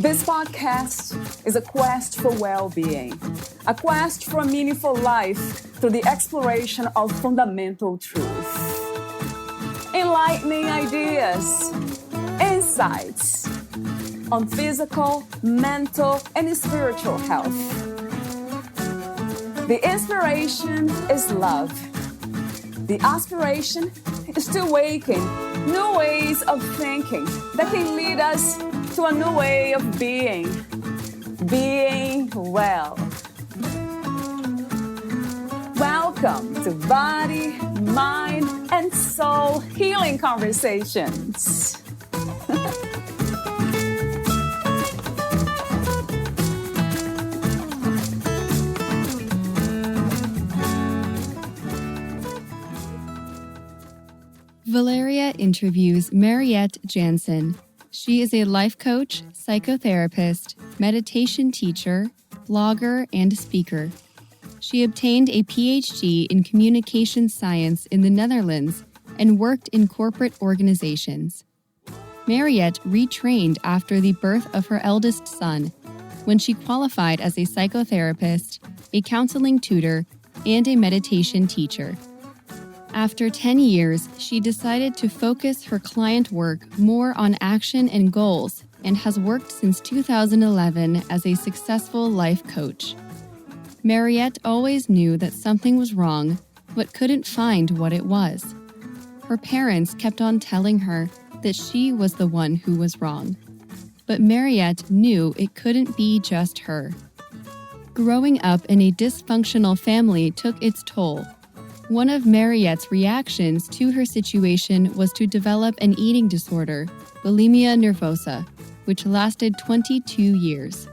This podcast is a quest for well-being, a quest for a meaningful life through the exploration of fundamental truth. Enlightening ideas, insights on physical, mental, and spiritual health. The inspiration is love. The aspiration is to awaken new ways of thinking that can lead us to a new way of being well. Welcome to Body, Mind, and Soul Healing Conversations. Valeria interviews Mariette Jansen. She is a life coach, psychotherapist, meditation teacher, blogger, and speaker. She obtained a PhD in communication science in the Netherlands and worked in corporate organizations. Mariette retrained after the birth of her eldest son, when she qualified as a psychotherapist, a counseling tutor, and a meditation teacher. After 10 years, she decided to focus her client work more on action and goals and has worked since 2011 as a successful life coach. Mariette always knew that something was wrong, but couldn't find what it was. Her parents kept on telling her that she was the one who was wrong. But Mariette knew it couldn't be just her. Growing up in a dysfunctional family took its toll. One of Mariette's reactions to her situation was to develop an eating disorder, Bulimia Nervosa, which lasted 22 years.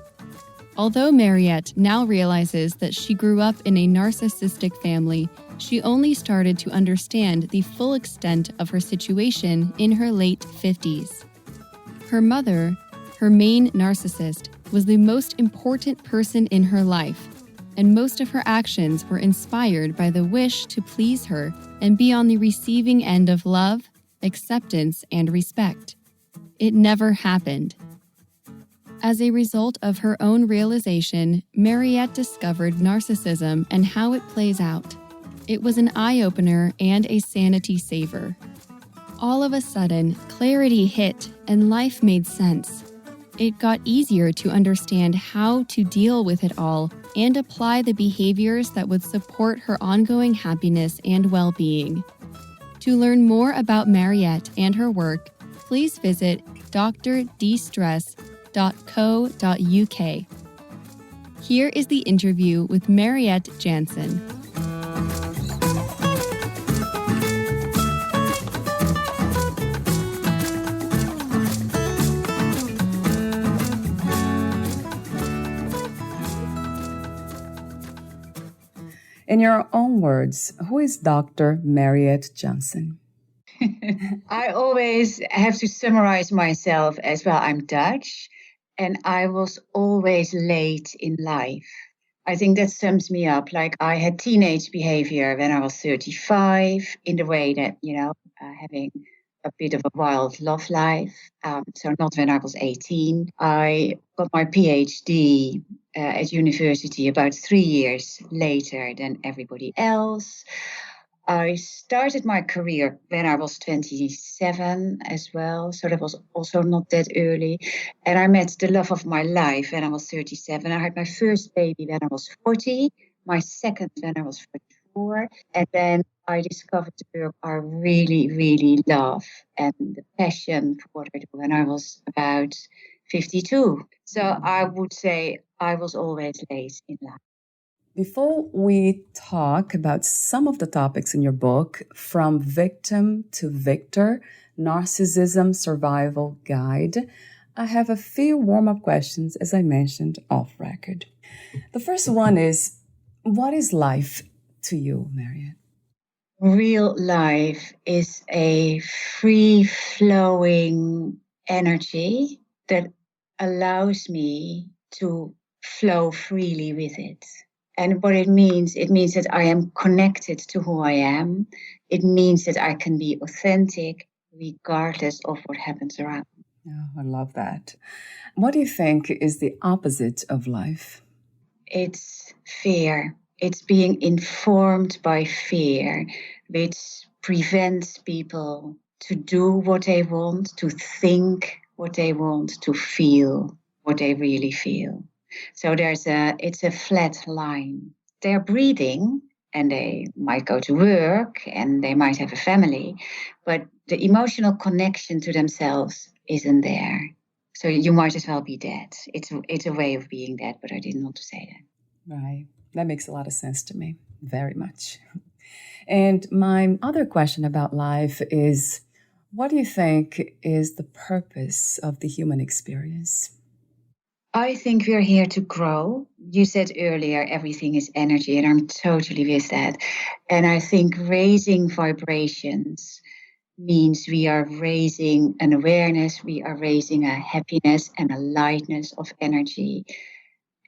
Although Mariette now realizes that she grew up in a narcissistic family, she only started to understand the full extent of her situation in her late 50s. Her mother, her main narcissist, was the most important person in her life, and most of her actions were inspired by the wish to please her and be on the receiving end of love, acceptance, and respect. It never happened. As a result of her own realization, Mariette discovered narcissism and how it plays out. It was an eye-opener and a sanity saver. All of a sudden, clarity hit and life made sense. It got easier to understand how to deal with it all and apply the behaviors that would support her ongoing happiness and well-being. To learn more about Mariette and her work, please visit drdestress.co.uk. Here is the interview with Mariette Jansen. In your own words, who is Dr. Mariette Jansen? I always have to summarize myself as well. I'm Dutch, and I was always late in life. I think that sums me up. Like, I had teenage behavior when I was 35, in the way that, having a bit of a wild love life. So not when I was 18. I got my PhD at university about 3 years later than everybody else. I started my career when I was 27 as well, so that was also not that early. And I met the love of my life when I was 37. I had my first baby when I was 40, my second when I was 44, and then I discovered the work I really, really love and the passion for what I do when I was about 52. So I would say I was always late in life. Before we talk about some of the topics in your book, From Victim to Victor, Narcissism Survival Guide, I have a few warm-up questions, as I mentioned, off record. The first one is, what is life to you, Mariette? Real life is a free-flowing energy that allows me to flow freely with it. And what it means that I am connected to who I am. It means that I can be authentic regardless of what happens around. Oh, I love that. What do you think is the opposite of life? It's fear. It's being informed by fear, which prevents people to do what they want, to think what they want, to feel what they really feel. So it's a flat line. They're breathing and they might go to work and they might have a family, but the emotional connection to themselves isn't there. So you might as well be dead. It's a way of being dead, but I didn't want to say that. Right. That makes a lot of sense to me. Very much. And my other question about life is, what do you think is the purpose of the human experience? I think we're here to grow. You said earlier, everything is energy, and I'm totally with that. And I think raising vibrations means we are raising an awareness, we are raising a happiness and a lightness of energy.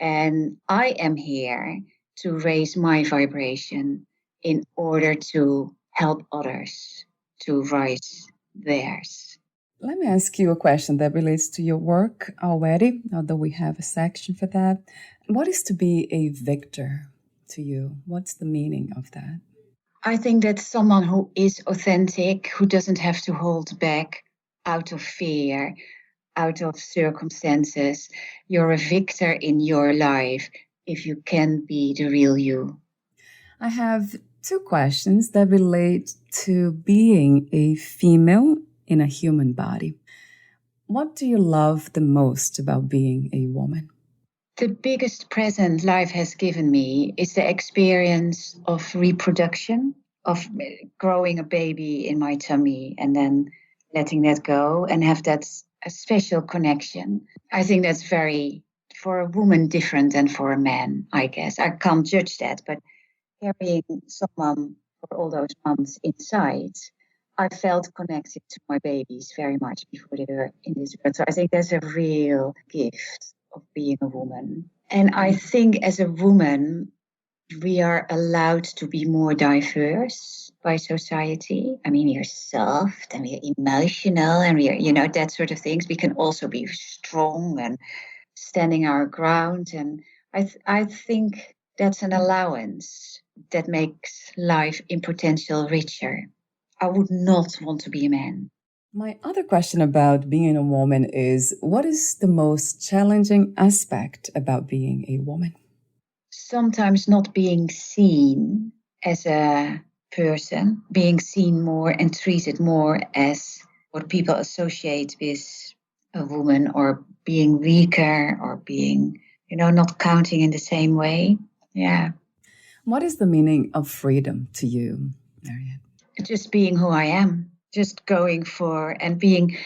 And I am here to raise my vibration in order to help others to raise theirs. Let me ask you a question that relates to your work already, although we have a section for that. What is to be a victor to you? What's the meaning of that? I think that's someone who is authentic, who doesn't have to hold back out of fear, out of circumstances. You're a victor in your life if you can be the real you. I have two questions that relate to being a female in a human body. What do you love the most about being a woman? The biggest present life has given me is the experience of reproduction, of growing a baby in my tummy and then letting that go and have that a special connection. I think that's very, for a woman, different than for a man, I guess. I can't judge that, but carrying someone for all those months inside, I felt connected to my babies very much before they were in this world. So I think that's a real gift of being a woman. And I think as a woman, we are allowed to be more diverse by society. I mean, we are soft and we are emotional and we are, that sort of things. We can also be strong and standing our ground. And I think that's an allowance that makes life in potential richer. I would not want to be a man. My other question about being a woman is, what is the most challenging aspect about being a woman? Sometimes not being seen as a person, being seen more and treated more as what people associate with a woman, or being weaker, or being, not counting in the same way. Yeah. What is the meaning of freedom to you, Mariette? Just being who I am, just going for and being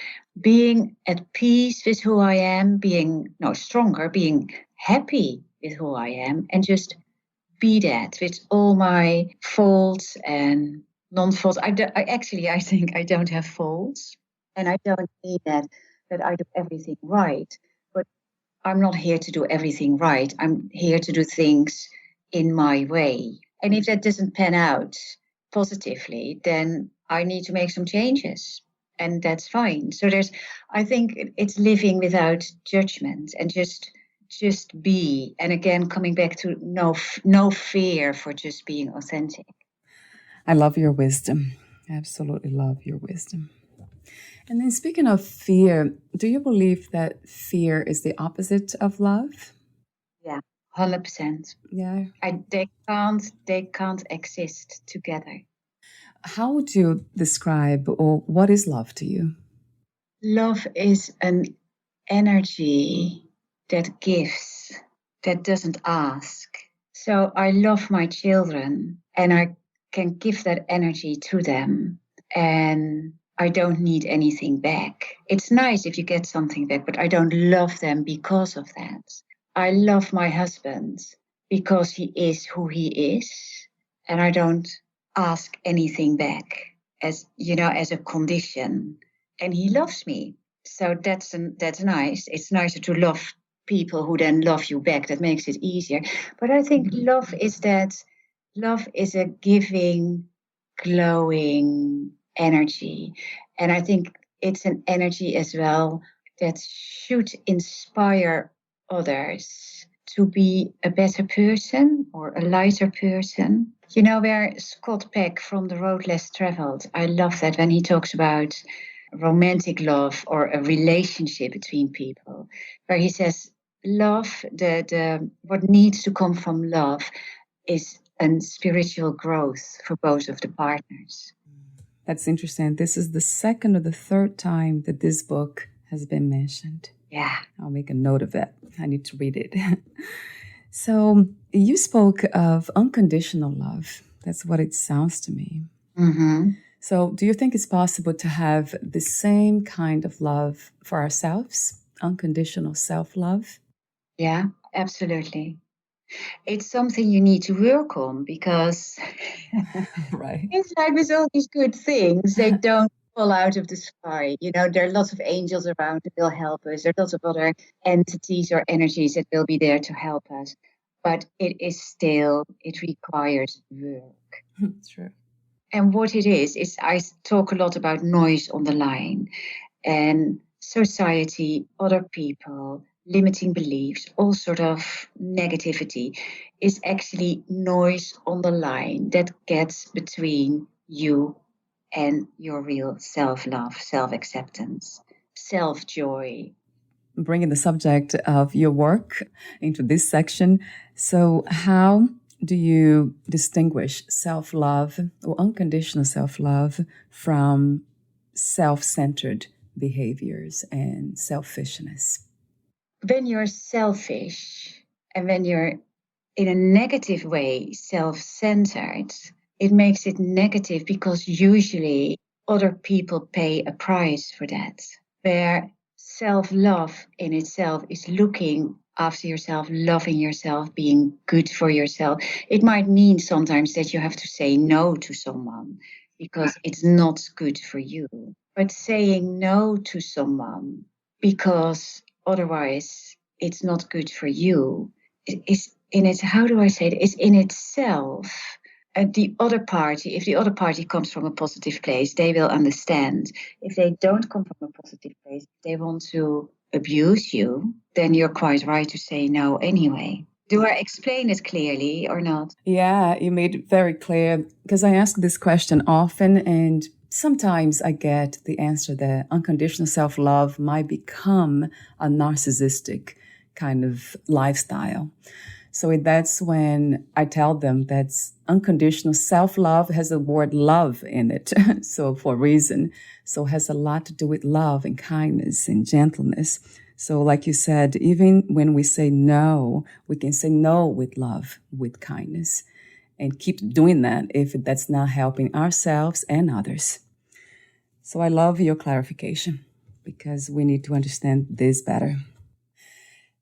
at peace with who I am, being stronger, being happy with who I am, and just be that with all my faults and non-faults. I think I don't have faults, and I don't mean that I do everything right, but I'm not here to do everything right. I'm here to do things in my way. And if that doesn't pan out positively, then I need to make some changes. And that's fine. So I think it's living without judgment and just be. And again, coming back to no fear for just being authentic. I love your wisdom. Absolutely love your wisdom. And then speaking of fear, do you believe that fear is the opposite of love? Yeah, 100%. Yeah. They can't exist together. How would you describe, or what is love to you? Love is an energy that gives, that doesn't ask. So I love my children and I can give that energy to them, and I don't need anything back. It's nice if you get something back, but I don't love them because of that. I love my husband because he is who he is, and I don't ask anything back as a condition. And he loves me. So that's nice. It's nicer to love people who then love you back. That makes it easier. But I think love is a giving, glowing energy. And I think it's an energy as well that should inspire others to be a better person or a lighter person. You know, where Scott Peck from The Road Less Traveled, I love that when he talks about romantic love or a relationship between people, where he says love, the what needs to come from love is a spiritual growth for both of the partners. That's interesting. This is the second or the third time that this book has been mentioned. Yeah. I'll make a note of that. I need to read it. So you spoke of unconditional love. That's what it sounds to me. Mm-hmm. So do you think it's possible to have the same kind of love for ourselves? Unconditional self-love? Yeah, absolutely. It's something you need to work on because Right. it's like with all these good things, they don't fall out of the sky. You know, there are lots of angels around that will help us. There are lots of other entities or energies that will be there to help us. But it requires work. True. And what it is I talk a lot about noise on the line and society, other people, limiting beliefs, all sort of negativity is actually noise on the line that gets between you and your real self-love, self-acceptance, self-joy. Bringing the subject of your work into this section. So how do you distinguish self-love or unconditional self-love from self-centered behaviors and selfishness? When you're selfish and when you're in a negative way self-centered, it makes it negative because usually other people pay a price for that. Where self-love in itself is looking after yourself, loving yourself, being good for yourself. It might mean sometimes that you have to say no to someone because it's not good for you. But saying no to someone because otherwise it's not good for you is in it. How do I say it? It's in itself. The other party, if the other party comes from a positive place, they will understand. If they don't come from a positive place, they want to abuse you, then you're quite right to say no anyway. Do I explain it clearly or not? Yeah, you made it very clear because I ask this question often and sometimes I get the answer that unconditional self-love might become a narcissistic kind of lifestyle. So that's when I tell them that unconditional self-love has the word love in it. So for a reason. So it has a lot to do with love and kindness and gentleness. So like you said, even when we say no, we can say no with love, with kindness, and keep doing that if that's not helping ourselves and others. So I love your clarification because we need to understand this better.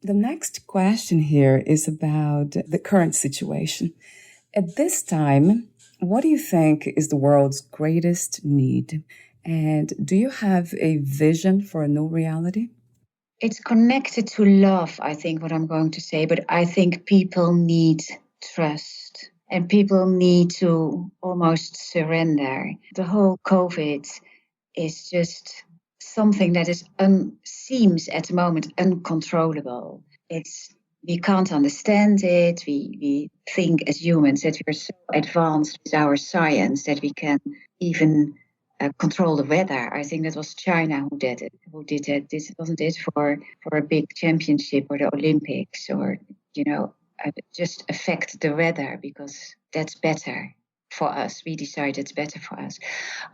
The next question here is about the current situation. At this time, what do you think is the world's greatest need? And do you have a vision for a new reality? It's connected to love, I think, what I'm going to say, but I think people need trust and people need to almost surrender. The whole COVID is just something that seems at the moment uncontrollable. We can't understand it. We think as humans that we're so advanced with our science that we can even control the weather. I think that was China who did it. This wasn't it for a big championship or the Olympics or just affect the weather because that's better for us. We decide it's better for us.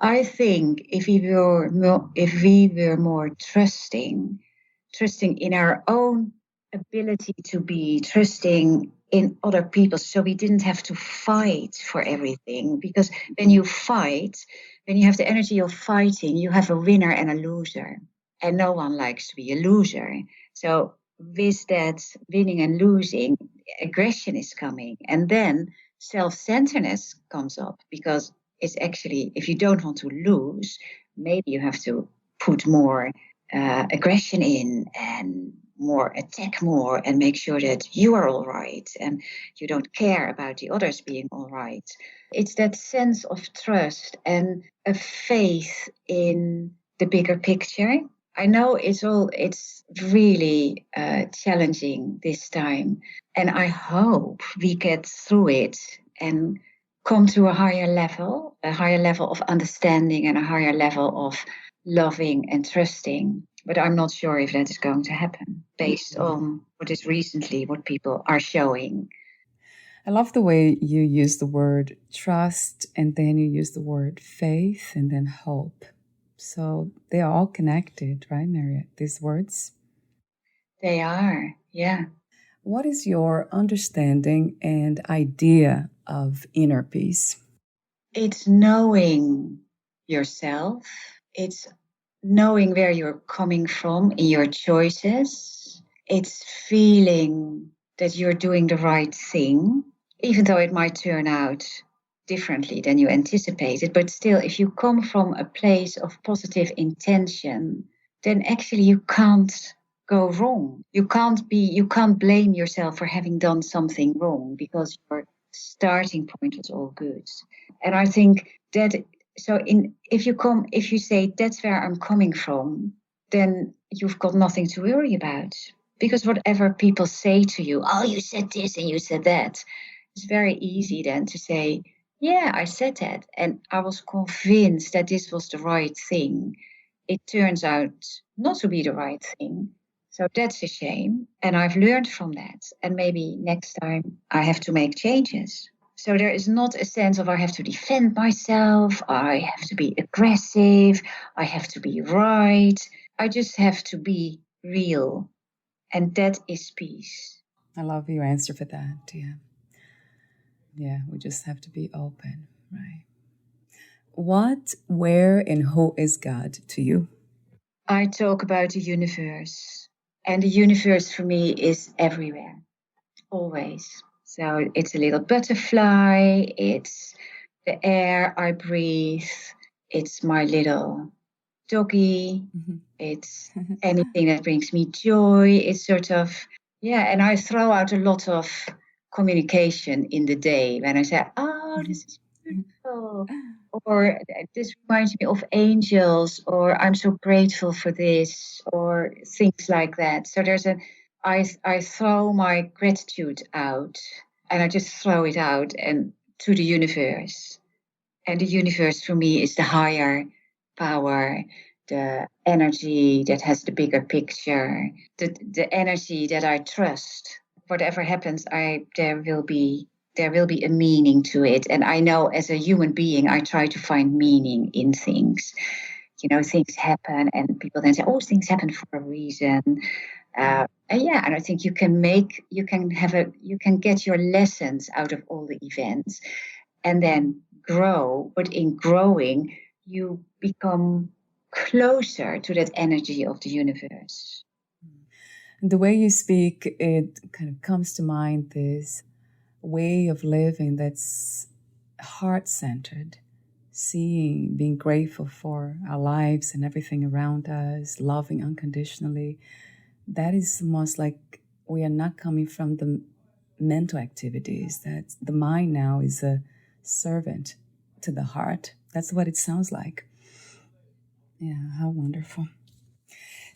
I think if we were more trusting in our own ability to be, trusting in other people, so we didn't have to fight for everything. Because when you fight, when you have the energy of fighting, you have a winner and a loser, and no one likes to be a loser. So with that winning and losing, aggression is coming, and then self-centeredness comes up because it's actually, if you don't want to lose, maybe you have to put more aggression in and attack more and make sure that you are all right and you don't care about the others being all right. It's that sense of trust and a faith in the bigger picture. I know it's really challenging this time. And I hope we get through it and come to a higher level of understanding and a higher level of loving and trusting. But I'm not sure if that is going to happen based on what people are showing. I love the way you use the word trust and then you use the word faith and then hope. So they are all connected, right, Mariette? These words? They are, yeah. What is your understanding and idea of inner peace? It's knowing yourself. It's knowing where you're coming from in your choices. It's feeling that you're doing the right thing, even though it might turn out differently than you anticipated. But still, if you come from a place of positive intention, then actually you can't go wrong. You can't blame yourself for having done something wrong because your starting point was all good. And I think that if you say that's where I'm coming from, then you've got nothing to worry about. Because whatever people say to you, oh, you said this and you said that, it's very easy then to say, yeah, I said that. And I was convinced that this was the right thing. It turns out not to be the right thing. So that's a shame. And I've learned from that. And maybe next time I have to make changes. So there is not a sense of I have to defend myself, I have to be aggressive, I have to be right. I just have to be real. And that is peace. I love your answer for that. Yeah. Yeah, we just have to be open, right? What, where, and who is God to you? I talk about the universe. And the universe for me is everywhere, always. So it's a little butterfly, it's the air I breathe, it's my little doggy, it's anything that brings me joy. It's sort of, and I throw out a lot of communication in the day when I say, oh, this is beautiful, or this reminds me of angels, or I'm so grateful for this, or things like that. So I throw my gratitude out, and I just throw it out and to the universe. And the universe for me is the higher power, the energy that has the bigger picture, the energy that I trust. Whatever happens, there will be a meaning to it. And I know as a human being, I try to find meaning in things. You know, things happen, and people then say, "Oh, things happen for a reason." And I think you can get your lessons out of all the events, and then grow. But in growing, you become closer to that energy of the universe. The way you speak, it kind of comes to mind this way of living that's heart-centered, seeing, being grateful for our lives and everything around us, loving unconditionally. That is almost like we are not coming from the mental activities, that the mind now is a servant to the heart. That's what it sounds like. Yeah, how wonderful.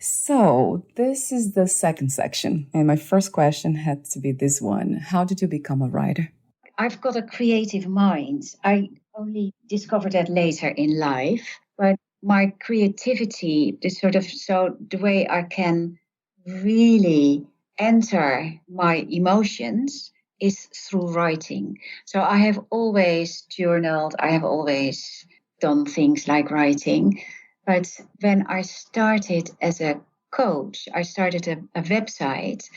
So this is the second section. And my first question had to be this one. How did you become a writer? I've got a creative mind. I only discovered that later in life. But my creativity is the way I can really enter my emotions is through writing. So I have always journaled. I have always done things like writing. But when I started as a coach, I started a website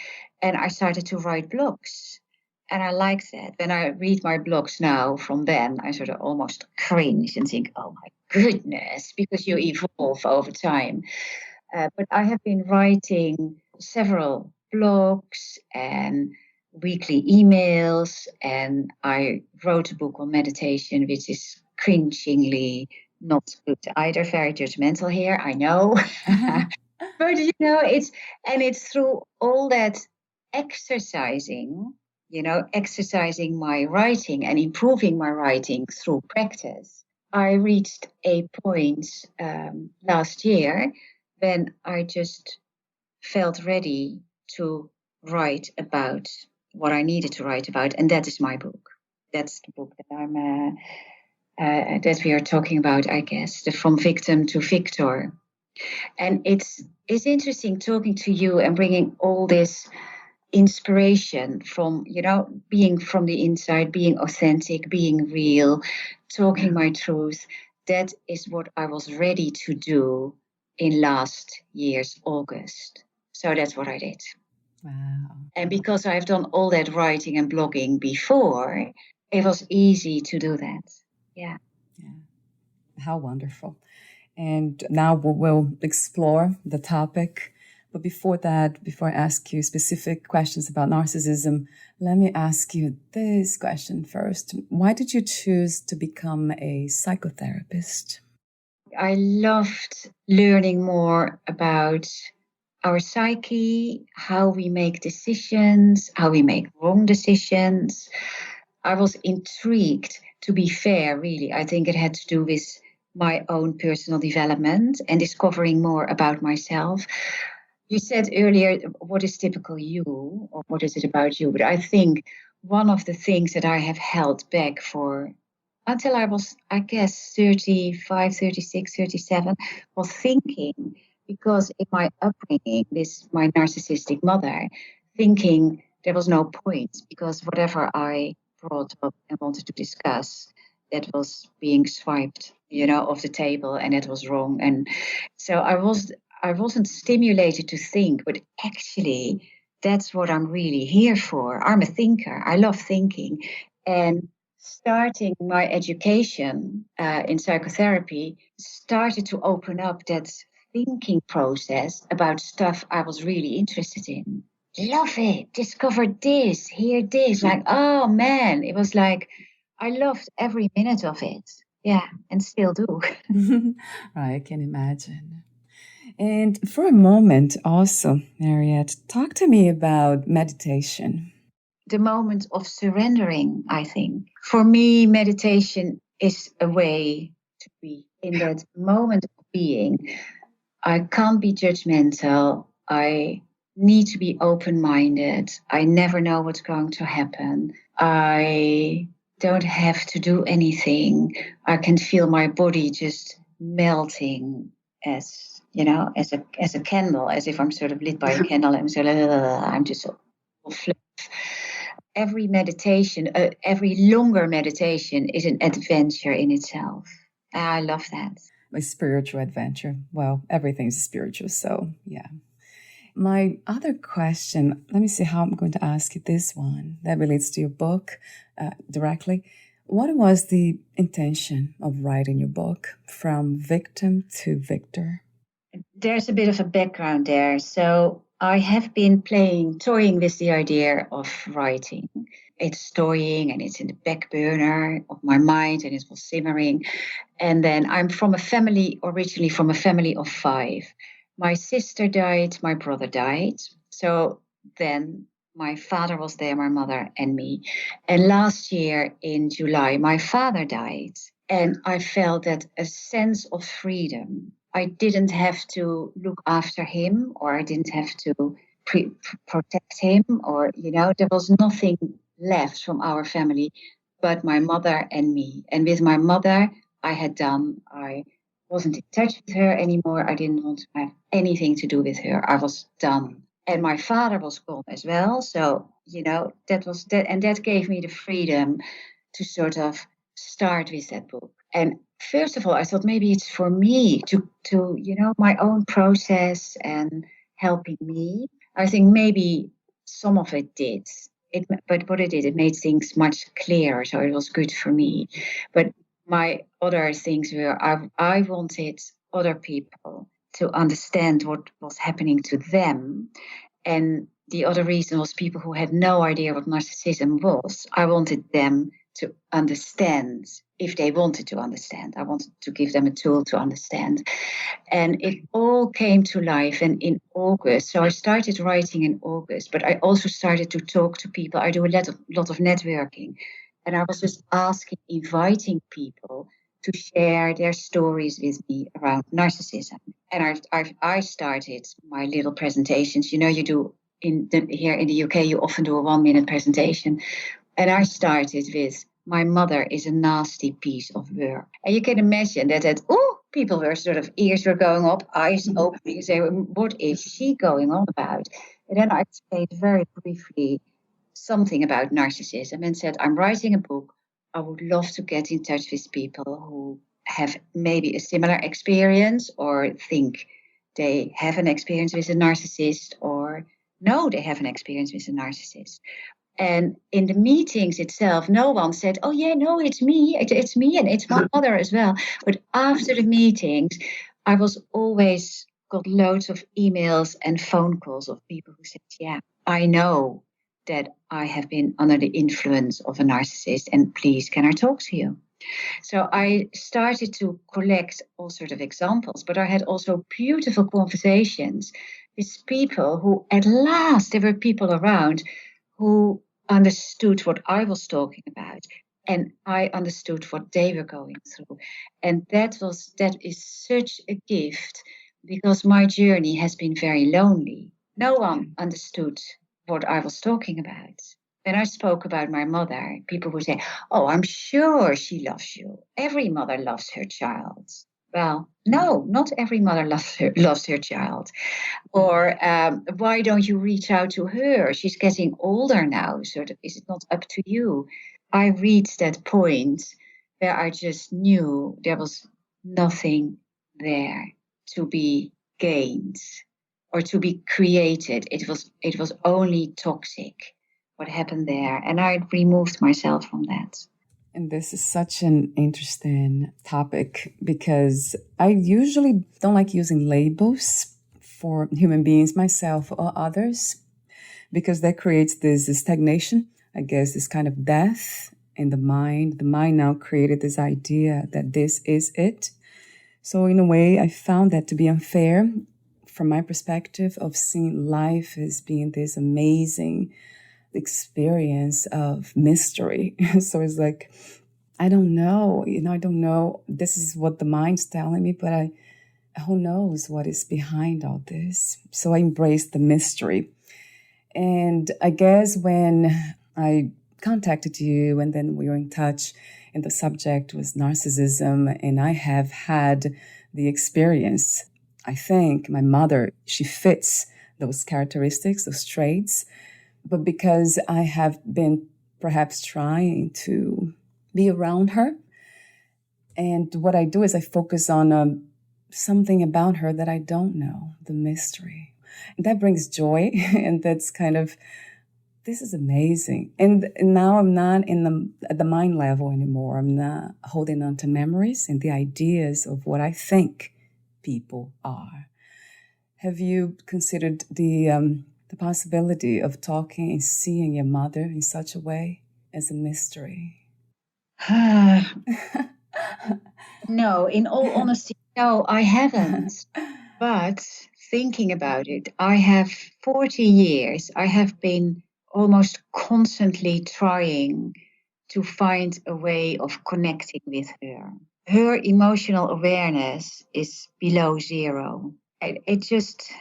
and I started to write blogs. And I like that. When I read my blogs now from then, I sort of almost cringe and think, oh my goodness, because you evolve over time. But I have been writing several blogs and weekly emails, and I wrote a book on meditation, which is cringingly not good either, very judgmental here, I know. But it's through all that exercising my writing and improving my writing through practice. I reached a point last year when I just felt ready to write about what I needed to write about, and that is my book. That's the book that that we are talking about, I guess, the From Victim to Victor. And it's interesting talking to you and bringing all this inspiration from, being from the inside, being authentic, being real, talking my truth. That is what I was ready to do in last year's August. So that's what I did. Wow. And because I've done all that writing and blogging before, it was easy to do that. Yeah. How wonderful. And now we'll explore the topic. But before that, before I ask you specific questions about narcissism, let me ask you this question first. Why did you choose to become a psychotherapist? I loved learning more about our psyche, how we make decisions, how we make wrong decisions. I was intrigued, to be fair, really. I think it had to do with my own personal development and discovering more about myself. You said earlier, what is typical you, or what is it about you? But I think one of the things that I have held back for until I was, I guess, 35, 36, 37, was thinking, because in my upbringing, my narcissistic mother, thinking there was no point, because whatever I brought up and wanted to discuss, that was being swiped, off the table, and it was wrong. And so I wasn't stimulated to think, but actually that's what I'm really here for. I'm a thinker. I love thinking. And starting my education in psychotherapy started to open up that thinking process about stuff I was really interested in. Love it. Discovered this, hear this. Like, oh man, it was like I loved every minute of it. Yeah, and still do. I can imagine. And for a moment also, Mariette, talk to me about meditation. The moment of surrendering, I think. For me, meditation is a way to be in that moment of being. I can't be judgmental. I need to be open-minded. I never know what's going to happen. I don't have to do anything. I can feel my body just melting as a candle, as if I'm sort of lit by a candle. I'm just all flat. Every meditation, every longer meditation is an adventure in itself. I love that. A spiritual adventure. Well, everything's spiritual, so yeah. My other question, let me see how I'm going to ask you this one that relates to your book directly. What was the intention of writing your book, From Victim to Victor? There's a bit of a background there. So I have been toying with the idea of writing. It's toying and it's in the back burner of my mind and it was simmering. And then I'm originally from a family of 5. My sister died, my brother died. So then my father was there, my mother and me. And last year in July, my father died. And I felt that a sense of freedom. I didn't have to look after him, or I didn't have to protect him, or, there was nothing left from our family but my mother and me. And with my mother, I wasn't in touch with her anymore. I didn't want to have anything to do with her. I was done. And my father was gone as well. So, that was that. And that gave me the freedom to sort of start with that book. And first of all, I thought maybe it's for me to my own process and helping me. I think maybe some of it did. But what it did, it made things much clearer. So it was good for me. But my other things were I wanted other people to understand what was happening to them. And the other reason was people who had no idea what narcissism was. I wanted them to understand if they wanted to understand. I wanted to give them a tool to understand. And it all came to life in August. So I started writing in August, but I also started to talk to people. I do a lot of networking. And I was just inviting people to share their stories with me around narcissism. And I started my little presentations. You know, you do here in the UK, you often do a 1-minute presentation. And I started with, my mother is a nasty piece of work. And you can imagine that people were sort of, ears were going up, eyes opening, saying, what is she going on about? And then I explained very briefly something about narcissism and said, I'm writing a book. I would love to get in touch with people who have maybe a similar experience or think they have an experience with a narcissist or know they have an experience with a narcissist. And in the meetings itself, no one said, oh, yeah, no, it's me. It's me and it's my mother as well. But after the meetings, I was always got loads of emails and phone calls of people who said, yeah, I know that I have been under the influence of a narcissist and please, can I talk to you? So I started to collect all sorts of examples, but I had also beautiful conversations with people who, at last, there were people around who understood what I was talking about, and I understood what they were going through. And that is such a gift, because my journey has been very lonely. No one understood what I was talking about. When I spoke about my mother, people would say, oh, I'm sure she loves you. Every mother loves her child. Well, no, not every mother loves her child. Or why don't you reach out to her? She's getting older now. So is it not up to you? I reached that point where I just knew there was nothing there to be gained or to be created. It was only toxic, what happened there. And I removed myself from that. And this is such an interesting topic because I usually don't like using labels for human beings, myself or others, because that creates this stagnation, I guess, this kind of death in the mind. The mind now created this idea that this is it. So in a way, I found that to be unfair from my perspective of seeing life as being this amazing experience of mystery. So it's like, I don't know, I don't know. This is what the mind's telling me, but who knows what is behind all this? So I embraced the mystery. And I guess when I contacted you and then we were in touch and the subject was narcissism, and I have had the experience, I think my mother, she fits those characteristics, those traits. But because I have been perhaps trying to be around her, and what I do is I focus on something about her that I don't know, the mystery. And that brings joy, and that's kind of, this is amazing. And now I'm not at the mind level anymore. I'm not holding on to memories and the ideas of what I think people are. Have you considered the possibility of talking and seeing your mother in such a way as a mystery? No, in all honesty, no, I haven't. But thinking about it, I have 40 years, I have been almost constantly trying to find a way of connecting with her. Her emotional awareness is below zero. It just,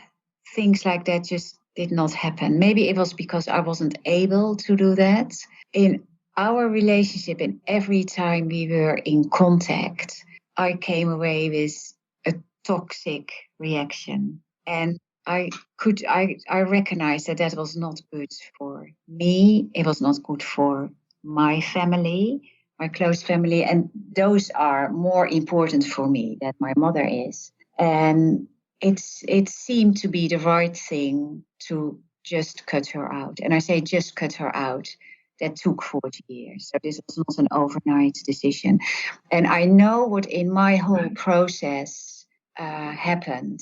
things like that just did not happen. Maybe it was because I wasn't able to do that. In our relationship, and every time we were in contact, I came away with a toxic reaction. And I recognized that was not good for me. It was not good for my family, my close family. And those are more important for me than my mother is. And it seemed to be the right thing to just cut her out. And I say just cut her out. That took 40 years. So this was not an overnight decision. And I know what in my whole process happened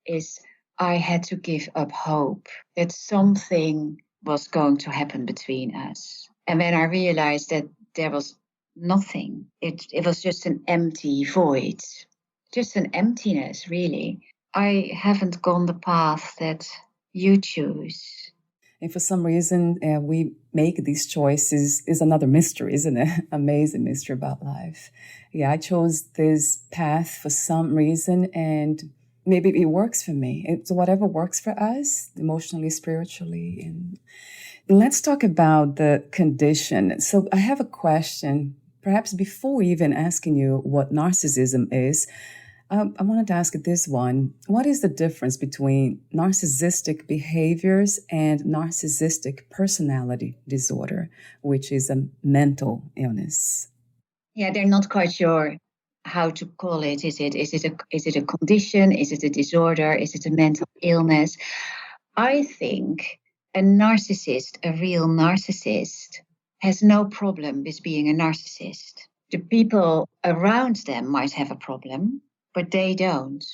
is I had to give up hope that something was going to happen between us. And when I realized that there was nothing, it was just an empty void, just an emptiness, really. I haven't gone the path that you choose. And for some reason, we make these choices is another mystery, isn't it? Amazing mystery about life. Yeah, I chose this path for some reason, and maybe it works for me. It's whatever works for us, emotionally, spiritually. And let's talk about the condition. So I have a question, perhaps before even asking you what narcissism is. I wanted to ask this one. What is the difference between narcissistic behaviors and narcissistic personality disorder, which is a mental illness? Yeah, they're not quite sure how to call it. Is it a condition? Is it a disorder? Is it a mental illness? I think a narcissist, a real narcissist, has no problem with being a narcissist. The people around them might have a problem, but they don't.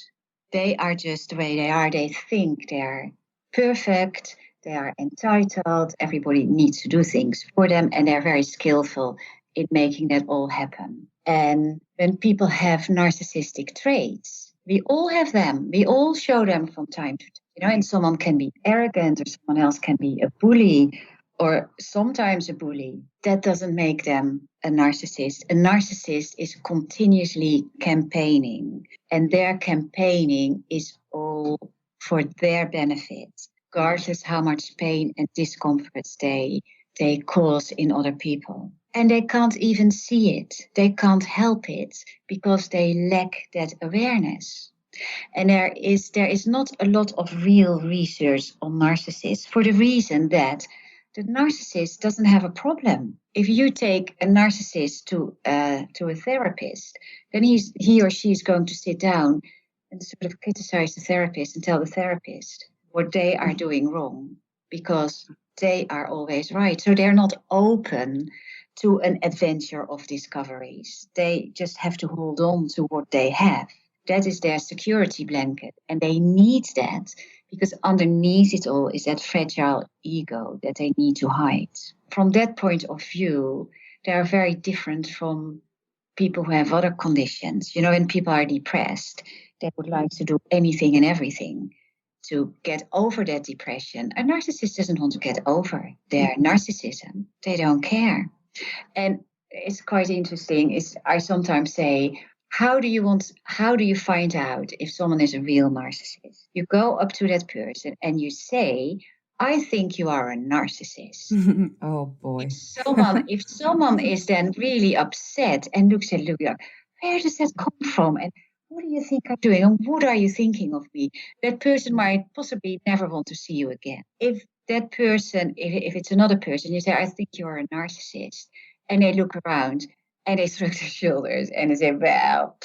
They are just the way they are. They think they're perfect. They are entitled. Everybody needs to do things for them, and they're very skillful in making that all happen. And when people have narcissistic traits, we all have them. We all show them from time to time. And someone can be arrogant, or someone else can be a bully, or sometimes a bully. That doesn't make them a narcissist. A narcissist is continuously campaigning, and their campaigning is all for their benefit, regardless how much pain and discomfort they cause in other people. And they can't even see it. They can't help it because they lack that awareness. And there is not a lot of real research on narcissists for the reason that the narcissist doesn't have a problem. If you take a narcissist to a therapist, then he or she is going to sit down and sort of criticize the therapist and tell the therapist what they are doing wrong, because they are always right. So they're not open to an adventure of discoveries. They just have to hold on to what they have. That is their security blanket, and they need that because underneath it all is that fragile ego that they need to hide. From that point of view, they are very different from people who have other conditions. When people are depressed, they would like to do anything and everything to get over that depression. A narcissist doesn't want to get over their narcissism. They don't care. And it's quite interesting. I sometimes say, how do you find out if someone is a real narcissist? You go up to that person and you say, I think you are a narcissist. Oh boy. If someone is then really upset and looks at Lucia, where does that come from? And what do you think I'm doing? And what are you thinking of me? That person might possibly never want to see you again. If that person, if it's another person, you say, I think you're a narcissist. And they look around and they shrug their shoulders and they say, well,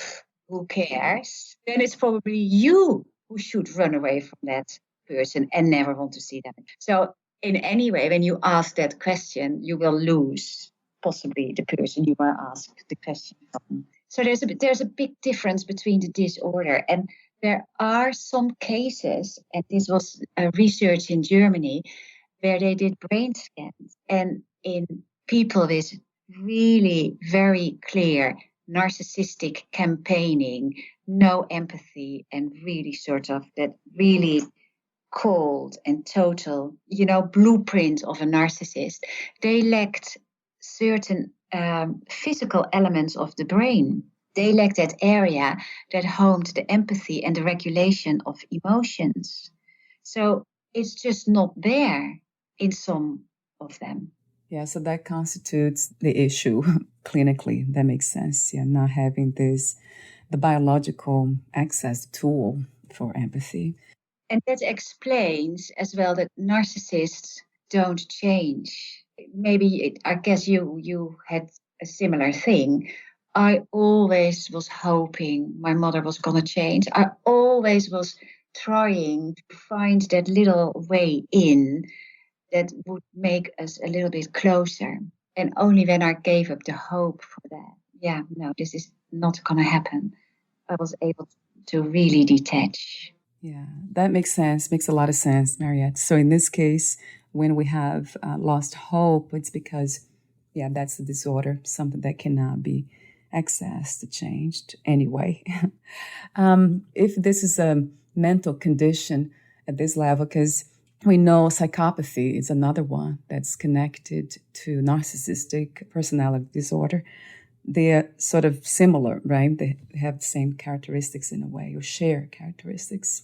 who cares? Then it's probably you who should run away from that person and never want to see them. So in any way, when you ask that question, you will lose possibly the person you are asked the question from. So there's a big difference between the disorder. And there are some cases, and this was research in Germany, where they did brain scans. And in people with really very clear narcissistic campaigning, no empathy, and really sort of that really cold and total, blueprint of a narcissist, they lacked certain physical elements of the brain. They lacked that area that homed the empathy and the regulation of emotions. So it's just not there in some of them. Yeah, so that constitutes the issue clinically. That makes sense. Yeah, not having the biological access tool for empathy. And that explains as well that narcissists don't change. Maybe, I guess you had a similar thing. I always was hoping my mother was going to change. I always was trying to find that little way in that would make us a little bit closer. And only when I gave up the hope for that, this is not going to happen, I was able to really detach. Yeah, that makes sense. Makes a lot of sense, Mariette. So in this case, when we have lost hope, it's because, that's the disorder, something that cannot be accessed, changed anyway. If this is a mental condition at this level, because We know psychopathy is another one that's connected to narcissistic personality disorder. They're sort of similar, right? They have the same characteristics in a way, or share characteristics.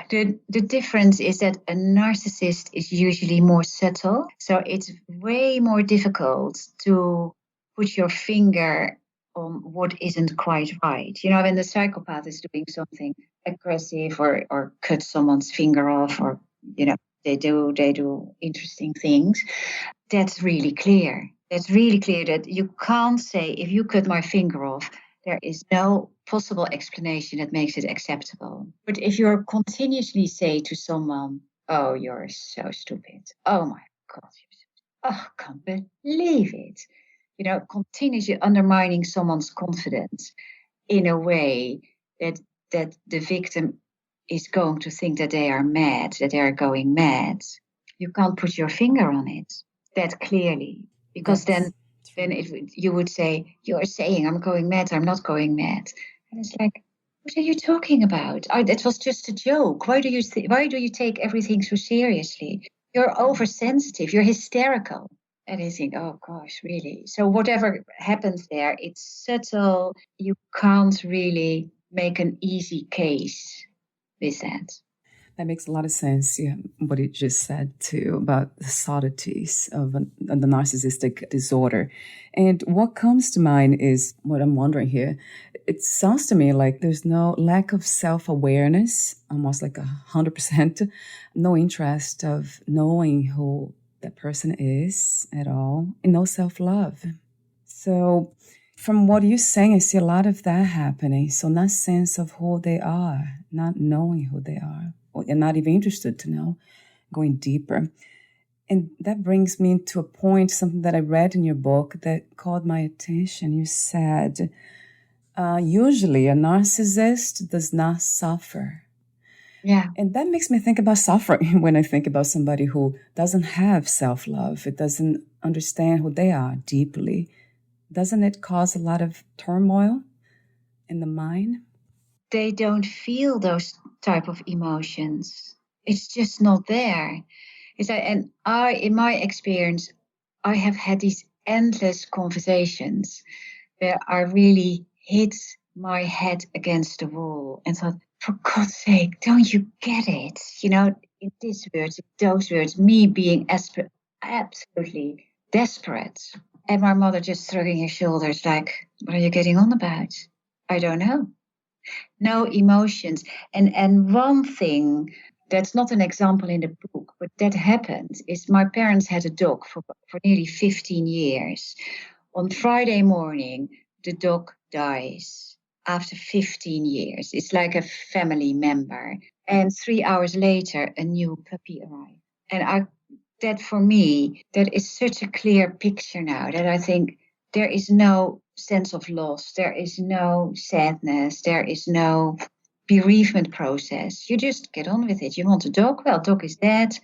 The difference is that a narcissist is usually more subtle. So it's way more difficult to put your finger on what isn't quite right. You know, when the psychopath is doing something aggressive or cut someone's finger off, or, you know, they do interesting things, that's really clear. It's really clear that you can't say, if you cut my finger off, there is no possible explanation that makes it acceptable. But if you're continuously say to someone, oh, you're so stupid. Oh my God, oh, I can't believe it. You know, continuously undermining someone's confidence in a way that the victim is going to think that they are mad, that they are going mad. You can't put your finger on it that clearly, because then you would say, you're saying I'm going mad, I'm not going mad. And it's like, what are you talking about? That was just a joke. Why do you take everything so seriously? You're oversensitive, you're hysterical. And I think, oh gosh, really? So whatever happens there, it's subtle. You can't really make an easy case with that. That makes a lot of sense, yeah, what you just said too about the subtleties of the narcissistic disorder. And what comes to mind is what I'm wondering here. It sounds to me like there's no lack of self-awareness, almost like 100%, no interest of knowing who that person is at all, and no self-love. So from what you're saying, I see a lot of that happening. So not sense of who they are, not knowing who they are, and not even interested to know, going deeper. And that brings me to a point, something that I read in your book that caught my attention. You said, usually a narcissist does not suffer. Yeah. And that makes me think about suffering when I think about somebody who doesn't have self-love. It doesn't understand who they are deeply. Doesn't it cause a lot of turmoil in the mind? They don't feel those type of emotions. It's just not there. In my experience, I have had these endless conversations where I really hit my head against the wall and thought, for God's sake, don't you get it? You know, in these words, those words, me being absolutely desperate. And my mother just shrugging her shoulders like, what are you getting on about? I don't know. No emotions. And one thing that's not an example in the book, but that happened, is my parents had a dog for nearly 15 years. On Friday morning, the dog dies after 15 years. It's like a family member. And 3 hours later, a new puppy arrived. And that for me, that is such a clear picture now that I think there is no sense of loss. There is no sadness. There is no bereavement process. You just get on with it. You want a dog? Well, dog is dead.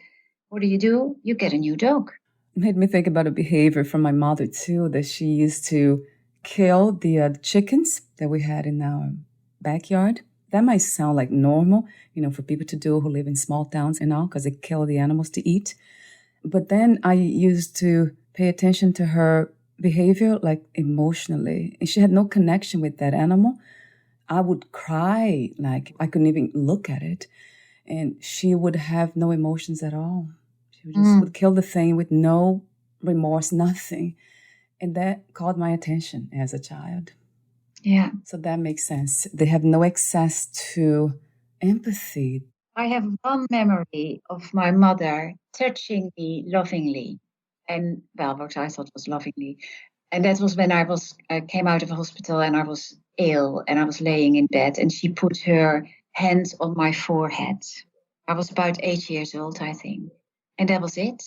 What do? You get a new dog. It made me think about a behavior from my mother too, that she used to kill the chickens that we had in our backyard. That might sound like normal, for people to do who live in small towns and all, because they kill the animals to eat. But then I used to pay attention to her behavior, like emotionally. And she had no connection with that animal. I would cry, like I couldn't even look at it. And she would have no emotions at all. She would kill the thing with no remorse, nothing. And that caught my attention as a child. Yeah. So that makes sense. They have no access to empathy. I have one memory of my mother touching me lovingly. And, well, what I thought was lovingly. And that was when I came out of the hospital and I was ill and I was laying in bed and she put her hands on my forehead. I was about 8 years old, I think. And that was it.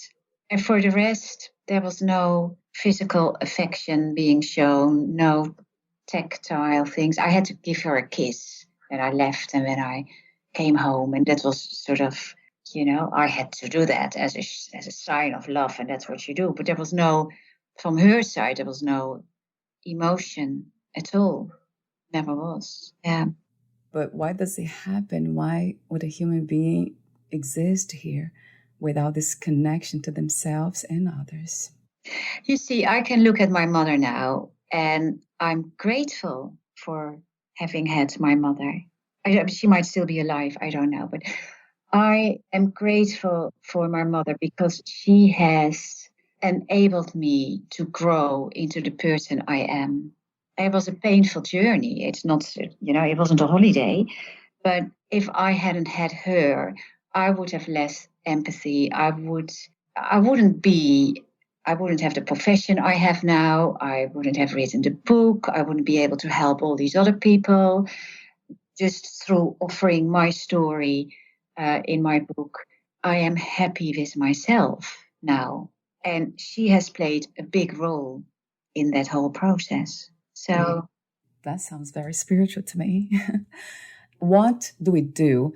And for the rest, there was no physical affection being shown, no tactile things. I had to give her a kiss when I left and when I came home. And that was sort of, I had to do that as a sign of love. And that's what you do. But there was no, from her side, there was no emotion at all. Never was. Yeah. But why does it happen? Why would a human being exist here without this connection to themselves and others. You see, I can look at my mother now, and I'm grateful for having had my mother. She might still be alive, I don't know, but I am grateful for my mother because she has enabled me to grow into the person I am. It was a painful journey. It's not, it wasn't a holiday, but if I hadn't had her, I would have less empathy. I wouldn't have the profession I have now. I wouldn't have written the book. I wouldn't be able to help all these other people just through offering my story in my book. I am happy with myself now. And she has played a big role in that whole process. So that sounds very spiritual to me. What do we do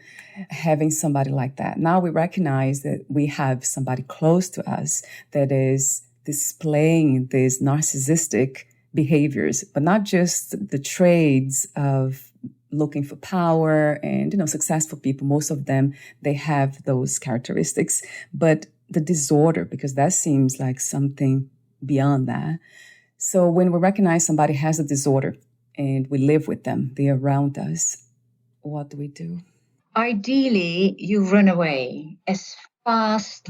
having somebody like that? Now we recognize that we have somebody close to us that is displaying these narcissistic behaviors, but not just the traits of looking for power and, successful people. Most of them, they have those characteristics, but the disorder, because that seems like something beyond that. So when we recognize somebody has a disorder and we live with them, they're around us, what do we do? Ideally, you run away as fast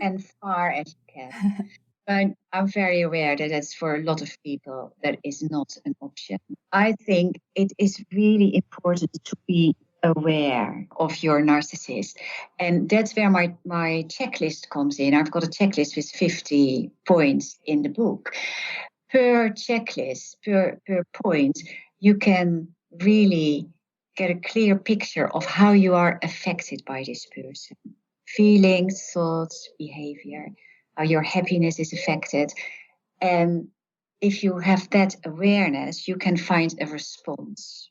and far as you can. But I'm very aware that that's for a lot of people, that is not an option. I think it is really important to be aware of your narcissist. And that's where my checklist comes in. I've got a checklist with 50 points in the book. Per checklist, per point, you can really get a clear picture of how you are affected by this person. Feelings, thoughts, behavior, how your happiness is affected. And if you have that awareness, you can find a response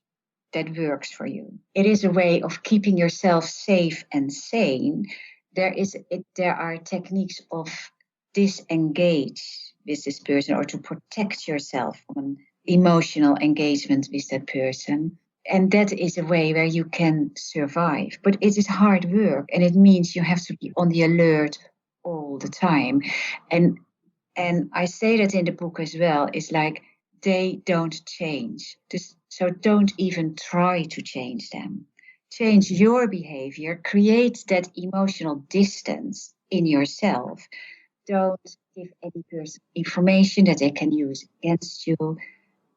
that works for you. It is a way of keeping yourself safe and sane. There are techniques of disengage with this person or to protect yourself from an emotional engagement with that person. And that is a way where you can survive. But it is hard work, and it means you have to be on the alert all the time. And I say that in the book as well. It's like they don't change. So don't even try to change them. Change your behavior, create that emotional distance in yourself. Don't give any person information that they can use against you.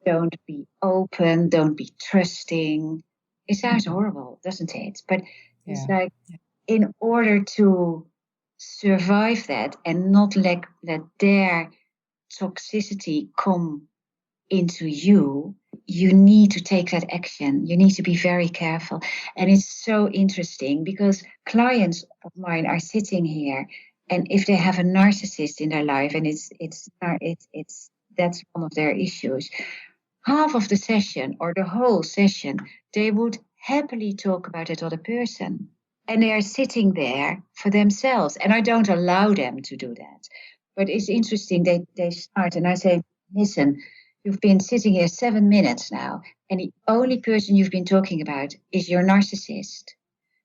Don't be open, don't be trusting. It sounds horrible, doesn't it? But it's like, in order to survive that and not let their toxicity come into you, you need to take that action. You need to be very careful. And it's so interesting because clients of mine are sitting here, and if they have a narcissist in their life, and that's one of their issues, half of the session or the whole session, they would happily talk about that other person. And they are sitting there for themselves. And I don't allow them to do that. But it's interesting, they start and I say, listen, you've been sitting here 7 minutes now, and the only person you've been talking about is your narcissist.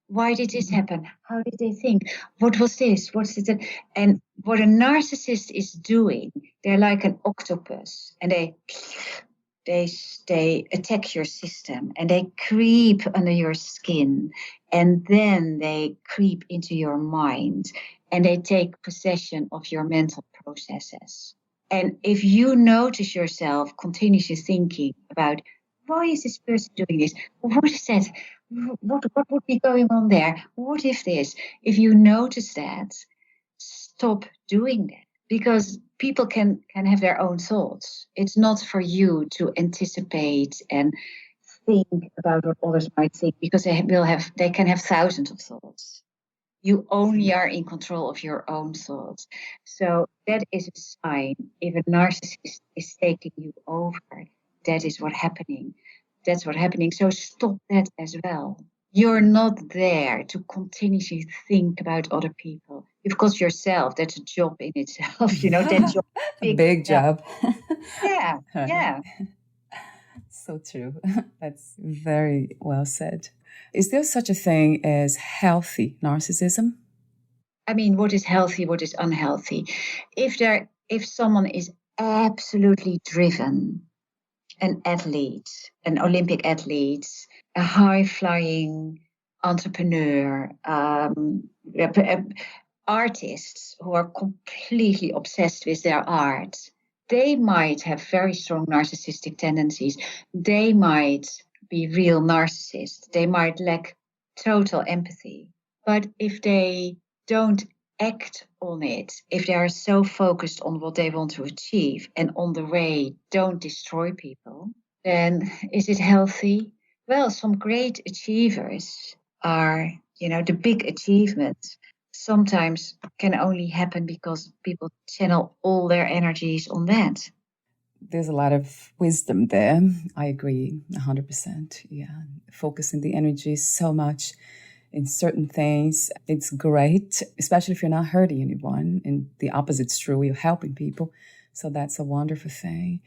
Why did this happen? How did they think? What was this? What's it? And what a narcissist is doing, they're like an octopus, and they attack your system, and they creep under your skin, and then they creep into your mind, and they take possession of your mental processes. And if you notice yourself continuously thinking about, why is this person doing this? What is that? What would be going on there? What if this? If you notice that, stop doing that. Because people can have their own thoughts. It's not for you to anticipate and think about what others might think, because they can have thousands of thoughts. You only are in control of your own thoughts. So that is a sign. If a narcissist is taking you over, that is what's happening. That's what's happening. So stop that as well. You're not there to continuously think about other people. You've got yourself. That's a job in itself. That's your big job. Yeah. So true. That's very well said. Is there such a thing as healthy narcissism? I mean, what is healthy, what is unhealthy? If someone is absolutely driven, an athlete, an Olympic athlete, a high-flying entrepreneur, artists who are completely obsessed with their art, they might have very strong narcissistic tendencies. They might be real narcissists. They might lack total empathy. But if they don't act on it, if they are so focused on what they want to achieve and on the way don't destroy people, then is it healthy? Well, some great achievers are, the big achievements sometimes can only happen because people channel all their energies on that. There's a lot of wisdom there. I agree 100%. Yeah. Focusing the energy so much in certain things, it's great, especially if you're not hurting anyone. And the opposite's true, you're helping people. So that's a wonderful thing.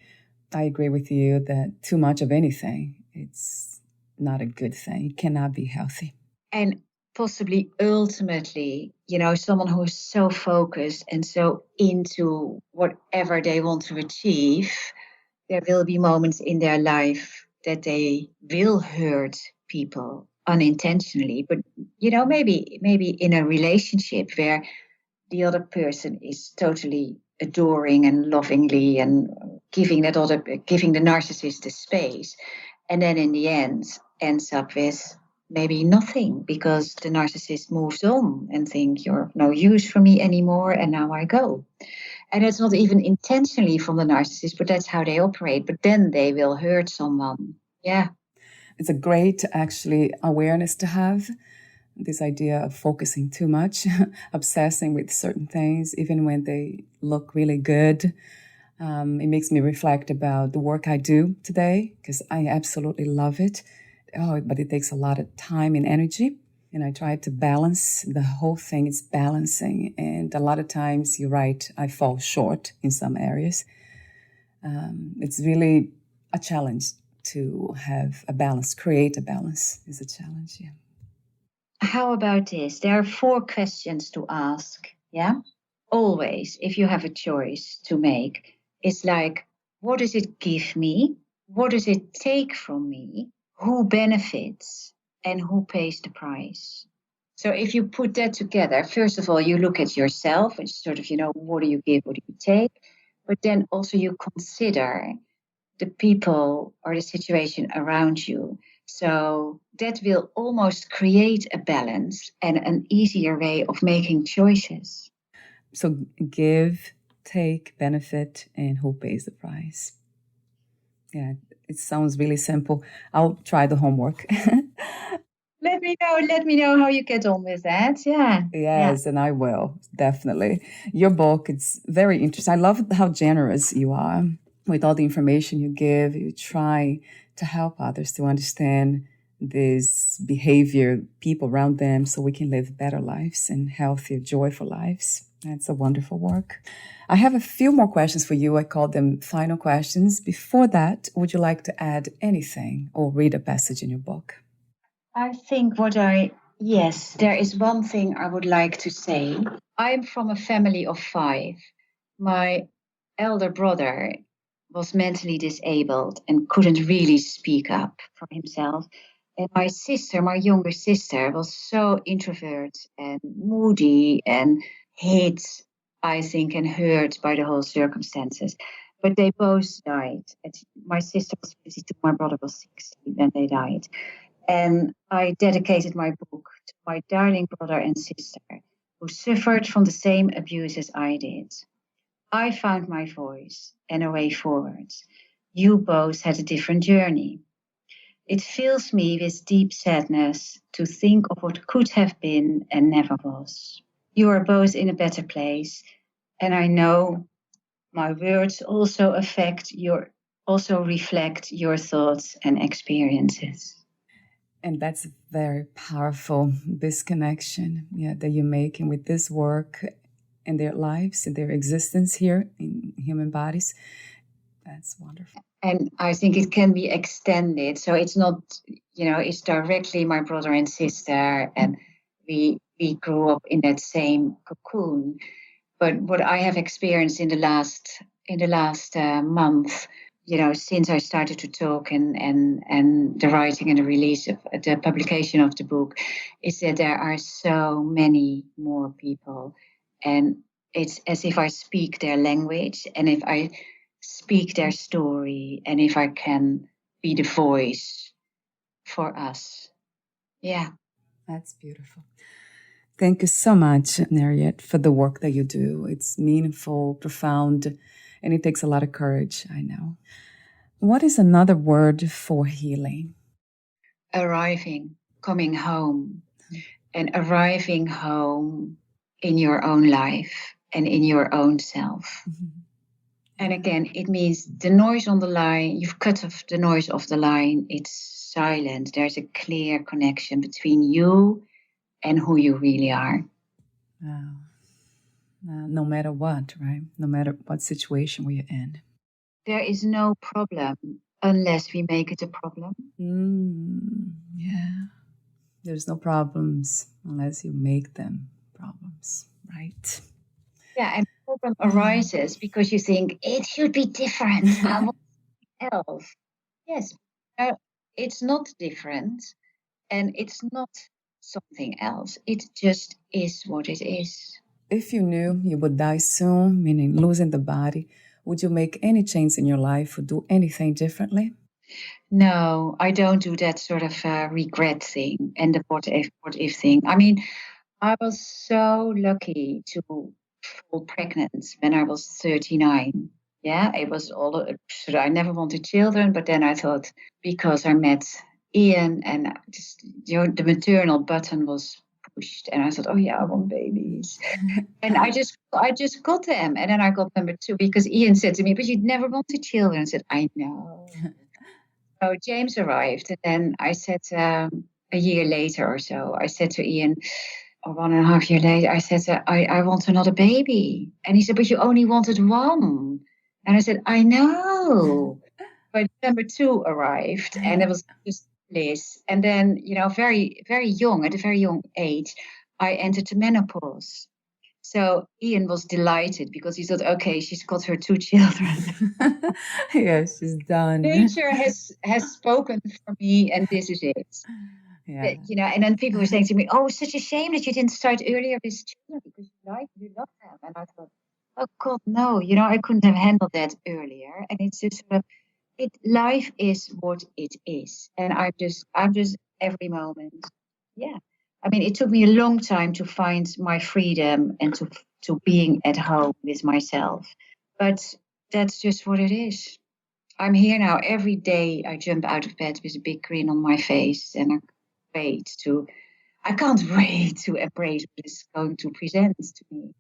I agree with you that too much of anything, it's not a good thing. It cannot be healthy. And possibly ultimately, someone who is so focused and so into whatever they want to achieve, there will be moments in their life that they will hurt people unintentionally. But, maybe in a relationship where the other person is totally adoring and lovingly and giving the narcissist the space. And then in the end ends up with maybe nothing because the narcissist moves on and think you're no use for me anymore and now I go. And it's not even intentionally from the narcissist, but that's how they operate. But then they will hurt someone. Yeah. It's a great, actually, awareness to have. This idea of focusing too much, obsessing with certain things, even when they look really good. It makes me reflect about the work I do today because I absolutely love it. But it takes a lot of time and energy. And I try to balance. The whole thing is balancing. And a lot of times, you're right, I fall short in some areas. It's really a challenge to have a balance, create a balance is a challenge, yeah. How about this? There are 4 questions to ask, yeah? Always, if you have a choice to make, it's like, what does it give me? What does it take from me? Who benefits? And who pays the price? So if you put that together, first of all, you look at yourself and sort of, what do you give, what do you take? But then also you consider the people or the situation around you. So that will almost create a balance and an easier way of making choices. So give, take, benefit, and who pays the price. Yeah, it sounds really simple. I'll try the homework. Let me know how you get on with that. Yeah. Yes, and I will, definitely. Your book, it's very interesting. I love how generous you are with all the information you give. You try to help others to understand this behavior, people around them, so we can live better lives and healthier, joyful lives. That's a wonderful work. I have a few more questions for you. I call them final questions. Before that, would you like to add anything or read a passage in your book? I think yes, there is one thing I would like to say. I'm from a family of 5. My elder brother was mentally disabled and couldn't really speak up for himself. And my younger sister, was so introvert and moody and hid, I think, and hurt by the whole circumstances. But they both died. My sister was 52, my brother was 60, and they died. And I dedicated my book to my darling brother and sister who suffered from the same abuse as I did. I found my voice and a way forward. You both had a different journey. It fills me with deep sadness to think of what could have been and never was. You are both in a better place, and I know my words also reflect your thoughts and experiences. And that's very powerful, this connection that you're making with this work in their lives, in their existence here in human bodies. That's wonderful. And I think it can be extended. So it's not, it's directly my brother and sister, and we grew up in that same cocoon. But what I have experienced in the last month, since I started to talk and the writing and the release of the publication of the book, is that there are so many more people, and it's as if I speak their language, and if I speak their story, and if I can be the voice for us. Yeah. That's beautiful. Thank you so much, Mariette, for the work that you do. It's meaningful, profound, and it takes a lot of courage, I know. What is another word for healing? Arriving, coming home, and arriving home in your own life and in your own self. Mm-hmm. And again, it means the noise on the line, you've cut off the noise of the line, it's silent. There's a clear connection between you and who you really are. Wow. No matter what, right? No matter what situation we're in. There is no problem unless we make it a problem. Yeah. There's no problems unless you make them problems, right? Yeah, and problem arises because you think it should be different. I want else. Yes, it's not different, and it's not something else. It just is what it is. If you knew you would die soon, meaning losing the body, would you make any change in your life or do anything differently? No, I don't do that sort of regret thing and the what if thing. I mean, I was so lucky to fall pregnant when I was 39. Yeah, it was all. I never wanted children, but then I thought because I met Ian and just, the maternal button was pushed, and I thought, oh yeah, I want babies, and I just got them, and then I got number 2 because Ian said to me, but you'd never wanted children. I said, I know. So James arrived, and then I said a year later or so, I said to Ian, or 1.5 years later, I said, I want another baby. And he said, but you only wanted one. And I said, I know. But number 2 arrived, and it was just bliss. And then, very, very young, at a very young age, I entered the menopause. So Ian was delighted because he thought, okay, she's got her 2 children. Yeah, she's done. Nature has spoken for me, and this is it. Yeah. And then people were saying to me, oh, it's such a shame that you didn't start earlier with children because you love them. And I thought, oh God, no, I couldn't have handled that earlier. And it's just life is what it is. And I'm just every moment. Yeah. I mean, it took me a long time to find my freedom and to being at home with myself. But that's just what it is. I'm here now. Every day I jump out of bed with a big grin on my face, and I can't wait to embrace what it's going to present to me.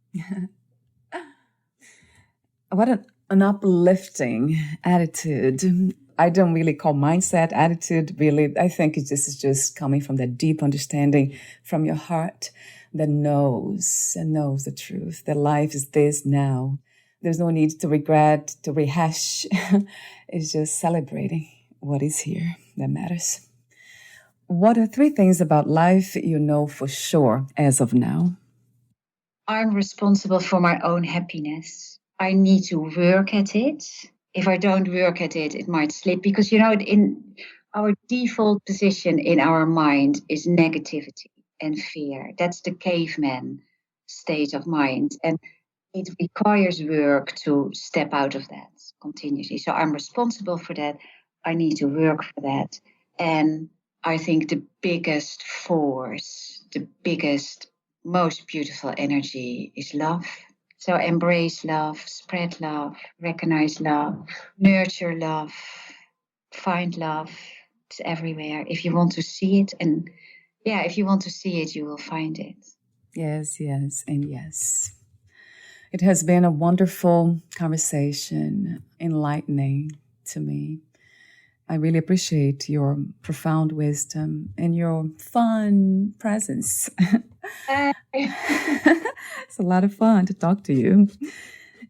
What an uplifting attitude. I don't really call mindset attitude, really. I think this is just coming from that deep understanding from your heart that knows the truth, that life is this now. There's no need to regret, to rehash. It's just celebrating what is here that matters. What are 3 things about life you know for sure as of now? I'm responsible for my own happiness. I need to work at it. If I don't work at it, it might slip because, in our default position in our mind is negativity and fear. That's the caveman state of mind. And it requires work to step out of that continuously. So I'm responsible for that. I need to work for that. And I think the biggest force, the biggest, most beautiful energy is love. So embrace love, spread love, recognize love, nurture love, find love. It's everywhere. If you want to see it, and if you want to see it, you will find it. Yes, and yes. It has been a wonderful conversation, enlightening to me. I really appreciate your profound wisdom and your fun presence. It's a lot of fun to talk to you.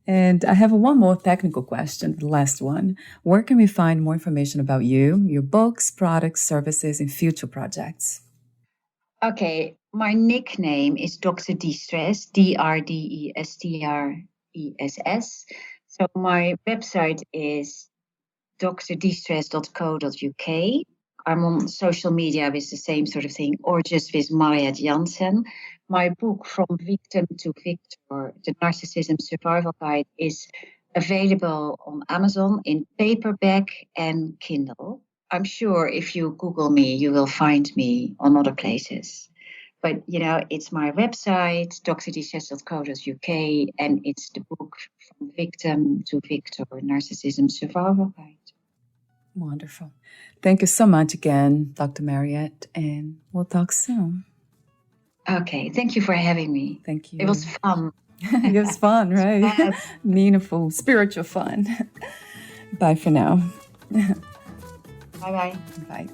And I have one more technical question, the last one. Where can we find more information about you, your books, products, services, and future projects? Okay, my nickname is Dr. Distress, DRDESTRESS. So my website is drdistress.co.uk. I'm on social media with the same sort of thing, or just with Mariette Jansen. My book, From Victim to Victor, The Narcissism Survival Guide, is available on Amazon in paperback and Kindle. I'm sure if you Google me, you will find me on other places. But, it's my website, drdistress.co.uk, and it's the book From Victim to Victor, Narcissism Survival Guide. Wonderful. Thank you so much again, Dr. Mariette, and we'll talk soon. Okay, thank you for having me. Thank you. It was fun. It was fun, right? Fun. Meaningful, spiritual fun. Bye for now. Bye-bye. Bye.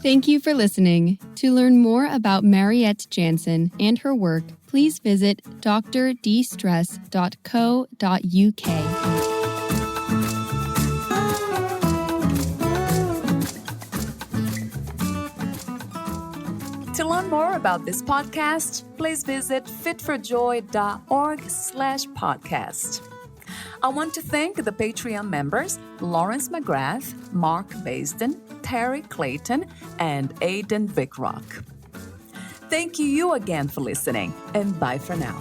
Thank you for listening. To learn more about Mariette Jansen and her work, please visit drdistress.co.uk. To learn more about this podcast, please visit fitforjoy.org/podcast. I want to thank the Patreon members, Lawrence McGrath, Mark Basden, Terry Clayton, and Aidan Vickrock. Thank you again for listening, and bye for now.